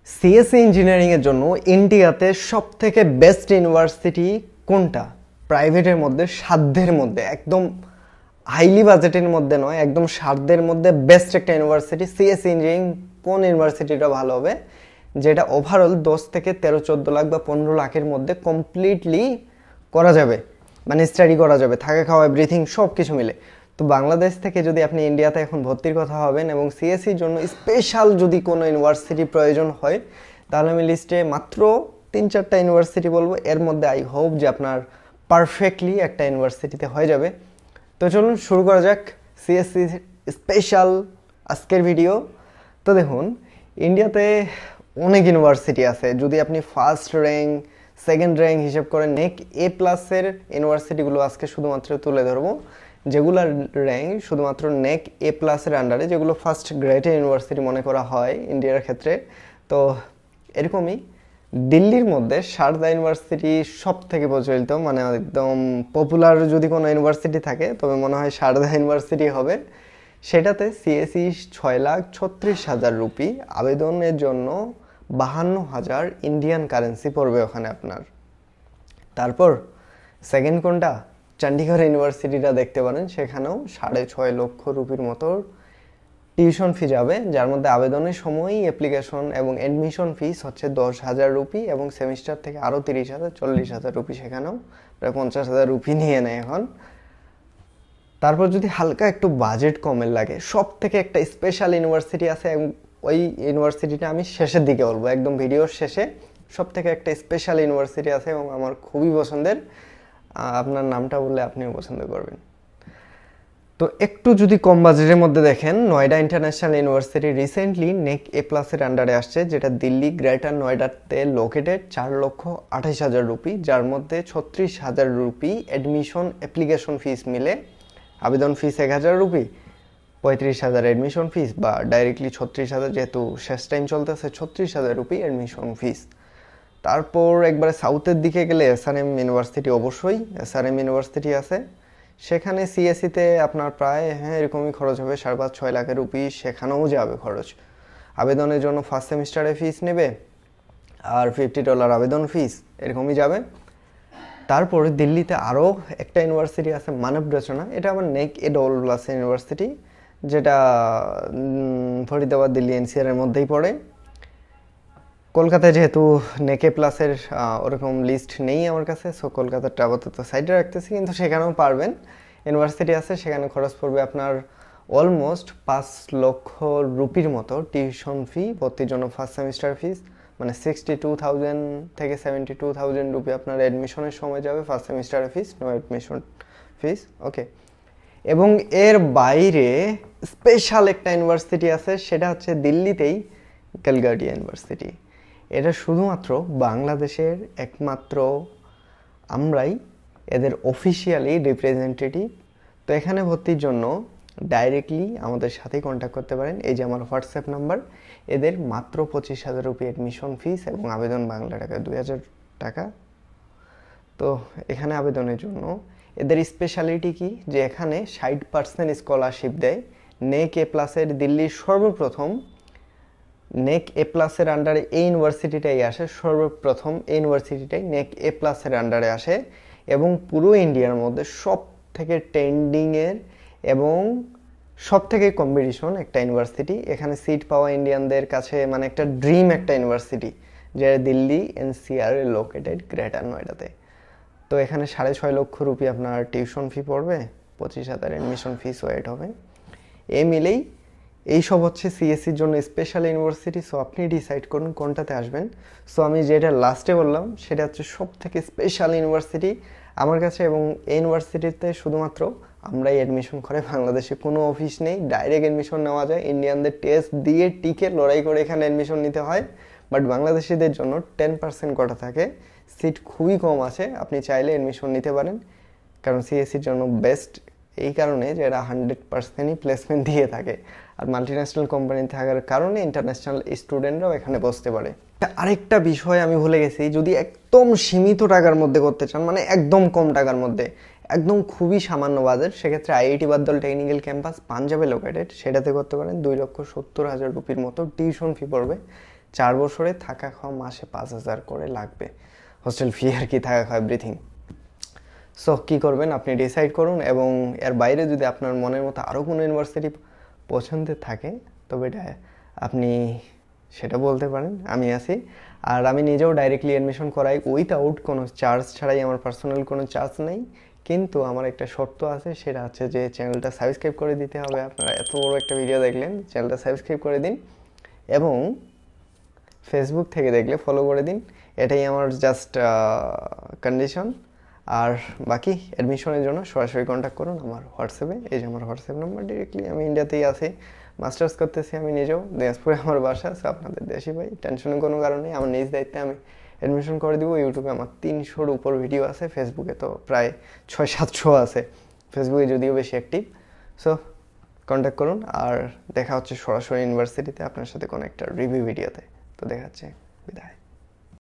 CSC engineering এর জন্য ইন্ডিয়াতে সবথেকে বেস্ট ইউনিভার্সিটি কোনটা? প্রাইভেটের মধ্যে সাধ্যের মধ্যে একদম হাইলি বাজেটের মধ্যে নয়, একদম সাধ্যের মধ্যে বেস্ট একটা ইউনিভার্সিটি সিএসসি ইঞ্জিনিয়ারিং কোন ইউনিভার্সিটিটা ভালো হবে, যেটা ওভারঅল 10 থেকে 13-14 লাখ বা 15 লাখের মধ্যে কমপ্লিটলি করা যাবে, মানে স্টাডি করা যাবে, থাকা খাওয়া এভরিথিং সব কিছু মিলে। তো বাংলাদেশ থেকে যদি আপনি ইন্ডিয়াতে এখন ভর্তির কথা হবেন এবং সিএসসির জন্য স্পেশাল যদি কোনো ইউনিভার্সিটি প্রয়োজন হয়, তাহলে আমি লিস্টে মাত্র 3-4টা ইউনিভার্সিটি বলবো। এর মধ্যে আই হোপ যে আপনার পারফেক্টলি একটা ইউনিভার্সিটিতে হয়ে যাবে। তো চলুন শুরু করা যাক সিএসসি স্পেশাল আজকের ভিডিও। তো দেখুন, ইন্ডিয়াতে অনেক ইউনিভার্সিটি আছে। যদি আপনি ফার্স্ট র্যাঙ্ক, সেকেন্ড র্যাঙ্ক হিসেব করে নেক এ প্লাসের ইউনিভার্সিটিগুলো আজকে শুধুমাত্র তুলে ধরবো, যেগুলোর র্যাঙ্ক শুধুমাত্র নেক এ প্লাসের আন্ডারে, যেগুলো ফার্স্ট গ্রেডের ইউনিভার্সিটি মনে করা হয় ইন্ডিয়ার ক্ষেত্রে। তো এরকমই দিল্লির মধ্যে শারদা ইউনিভার্সিটি সব থেকে প্রচলিত, মানে একদম পপুলার যদি কোনো ইউনিভার্সিটি থাকে তবে মনে হয় শারদা ইউনিভার্সিটি হবে। সেটাতে সিএসসি 6,36,000 রুপি, আবেদনের জন্য 52,000 ইন্ডিয়ান কারেন্সি পড়বে ওখানে আপনার। তারপর সেকেন্ড কোনটা? চণ্ডীগড় ইউনিভার্সিটিটা দেখতে পারেন, সেখানেও 6.5 লক্ষ রুপির মতো টিউশন ফি যাবে, যার মধ্যে আবেদনের সময়ই অ্যাপ্লিকেশন এবং অ্যাডমিশন ফিস হচ্ছে 10,000 রুপি এবং সেমিস্টার থেকে আরও 30,000, 40,000 রুপি, সেখানেও প্রায় 50,000 রুপি নিয়ে নেয় এখন। তারপর যদি হালকা একটু বাজেট কমের লাগে, সব থেকে একটা স্পেশাল ইউনিভার্সিটি আছে এবং ওই ইউনিভার্সিটিটা আমি শেষের দিকে বলবো, একদম ভিডিওর শেষে। সব থেকে একটা স্পেশাল ইউনিভার্সিটি আছে এবং আমার খুবই পছন্দের, আপনার নামটা বললে আপনিও পছন্দ করবেন। তো একটু যদি কম বাজেটের মধ্যে দেখেন, নয়ডা ইন্টারন্যাশনাল ইউনিভার্সিটি রিসেন্টলি নেক এ প্লাসের আন্ডারে আসছে, যেটা দিল্লি গ্রেটার নয়ডাতে লোকেটেড, 4,28,000 রুপি, যার মধ্যে 36,000 রুপি অ্যাডমিশন অ্যাপ্লিকেশন ফিস মিলে, আবেদন ফিস 1,000 রুপি, 35,000 অ্যাডমিশন ফিস, বা ডাইরেক্টলি 36,000, যেহেতু শেষ টাইম চলতেছে, 36,000 রুপি অ্যাডমিশন ফিস। তারপর একবারে সাউথের দিকে গেলে এসআরএম ইউনিভার্সিটি, অবশ্যই এসআরএম ইউনিভার্সিটি আছে, সেখানে সিএসসিতে আপনার প্রায় এরকমই খরচ হবে 5.5-6 লাখ রুপি, সেখানেও যাবে খরচ। আবেদনের জন্য ফার্স্ট সেমিস্টারে ফিস নেবে আর $50 আবেদন ফিস, এরকমই যাবে। তারপরে দিল্লিতে আরও একটা ইউনিভার্সিটি আছে মানব রচনা, এটা আবার নেক এ ডবল প্লাস ইউনিভার্সিটি, যেটা ফরিদাবাদ দিল্লি এনসিআর এর মধ্যেই পড়ে। কলকাতায় যেহেতু নেকে প্লাসের ওরকম লিস্ট নেই আমার কাছে, সো কলকাতার আপাতত সাইডে রাখতেছি, কিন্তু সেখানেও পারবেন। ইউনিভার্সিটি আছে, সেখানে খরচ পড়বে আপনার অলমোস্ট 5 লক্ষ রুপির মতো টিউশন ফি ভর্তির জন্য। ফার্স্ট সেমিস্টার ফিস মানে 62,000 থেকে 72,000 রুপি আপনার অ্যাডমিশনের সময় যাবে, ফার্স্ট সেমিস্টারের ফিস, নো অ্যাডমিশন ফিস, ওকে। এবং এর বাইরে স্পেশাল একটা ইউনিভার্সিটি আছে, সেটা হচ্ছে দিল্লিতেই ক্যালকাটা ইউনিভার্সিটি। এটা শুধুমাত্র বাংলাদেশের একমাত্র আমরাই এদের অফিসিয়ালি রিপ্রেজেন্টেটিভ। তো এখানে ভর্তির জন্য ডাইরেক্টলি আমাদের সাথেই কন্ট্যাক্ট করতে পারেন, এই যে আমার হোয়াটসঅ্যাপ নাম্বার। এদের মাত্র 25,000 রুপি অ্যাডমিশন ফিস এবং আবেদন বাংলা টাকা 2,000 টাকা। তো এখানে আবেদনের জন্য এদের স্পেশালিটি কি, যে এখানে 60% স্কলারশিপ দেয়। নেক এ প্লাসের দিল্লির সর্বপ্রথম নেক এ প্লাসের আন্ডারে এই ইউনিভার্সিটিটাই আসে, সর্বপ্রথম এই ইউনিভার্সিটিটাই নেক এ প্লাসের আন্ডারে আসে এবং পুরো ইন্ডিয়ার মধ্যে সব থেকে ট্রেন্ডিংয়ের এবং সব থেকে কম্পিটিশন একটা ইউনিভার্সিটি। এখানে সিট পাওয়া ইন্ডিয়ানদের কাছে মানে একটা ড্রিম একটা ইউনিভার্সিটি, যেটা দিল্লি এনসিআর লোকেটেড গ্রেটার নয়ডাতে। তো এখানে 6.5 লক্ষ রুপি আপনার টিউশন ফি পড়বে, 25,000 অ্যাডমিশন ফিস ওয়েট হবে। এ মিলেই এইসব হচ্ছে সিএসসির জন্য স্পেশাল ইউনিভার্সিটি। সো আপনি ডিসাইড করুন কোনটাতে আসবেন। সো আমি যেটা লাস্টে বললাম সেটা হচ্ছে সব থেকে স্পেশাল ইউনিভার্সিটি আমার কাছে, এবং এই ইউনিভার্সিটিতে শুধুমাত্র আমরাই অ্যাডমিশন করে, বাংলাদেশে কোনো অফিস নেই, ডাইরেক্ট অ্যাডমিশন নেওয়া যায়। ইন্ডিয়ানদের টেস্ট দিয়ে টিকে লড়াই করে এখানে অ্যাডমিশন নিতে হয়, বাট বাংলাদেশিদের জন্য 10% কোটা থাকে, সিট খুবই কম আছে, আপনি চাইলে অ্যাডমিশন নিতে পারেন। কারণ সিএসসির জন্য বেস্ট এই কারণে যে এরা 100%ই প্লেসমেন্ট দিয়ে থাকে, আর মাল্টিন্যাশনাল কোম্পানি থাকার কারণে ইন্টারন্যাশনাল স্টুডেন্টরাও এখানে বসতে পারে। আরেকটা বিষয় আমি ভুলে গেছি, যদি একদম সীমিত টাকার মধ্যে করতে চান, মানে একদম কম টাকার মধ্যে, একদম খুবই সামান্য বাজেট, সেক্ষেত্রে আইআইটি বাদল টেকনিক্যাল ক্যাম্পাস পাঞ্জাবে লোকেটেড, সেটাতে করতে পারেন। 2,70,000 রুপির মতো টিউশন ফি পড়বে, 4 বছরে থাকা খাওয়া মাসে 5,000 করে লাগবে, হোস্টেল ফি আর কি, থাকা খাওয়া এভরিথিং। সো কী করবেন আপনি ডিসাইড করুন, এবং এর বাইরে যদি আপনার মনের মতো আরও কোনো ইউনিভার্সিটি পছন্দের থাকে তবে এটা আপনি সেটা বলতে পারেন, আমি আছি। আর আমি নিজেও ডাইরেক্টলি অ্যাডমিশন করাই উইথআউট কোনো চার্জ ছাড়াই, আমার পার্সোনাল কোনো চার্জ নেই। কিন্তু আমার একটা শর্ত আছে, সেটা হচ্ছে যে চ্যানেলটা সাবস্ক্রাইব করে দিতে হবে। আপনারা এত বড় একটা ভিডিও দেখলেন, চ্যানেলটা সাবস্ক্রাইব করে দিন, এবং ফেসবুক থেকে দেখলে ফলো করে দিন। এটাই আমার জাস্ট কন্ডিশন। আর বাকি অ্যাডমিশনের জন্য সরাসরি কন্ট্যাক্ট করুন আমার হোয়াটসঅ্যাপে। এই যে আমার হোয়াটসঅ্যাপ নাম্বার, ডিরেক্টলি আমি ইন্ডিয়াতেই আছি, মাস্টার্স করতেছি আমি নিজেও, দিনাজপুরে আমার বাসা আছে, আপনাদের দেশি ভাই, টেনশনের কোনো কারণ নেই। আমার নিজ দায়িত্বে আমি অ্যাডমিশন করে দিব। ইউটিউবে আমার 300-র উপর ভিডিও আছে, ফেসবুকে তো প্রায় 600-700 আছে, ফেসবুকে যদিও বেশি অ্যাক্টিভ। সো কন্ট্যাক্ট করুন, আর দেখা হচ্ছে সরাসরি ইউনিভার্সিটিতে আপনার সাথে কোনো একটা রিভিউ ভিডিওতে। তো দেখা হচ্ছে, বিদায়।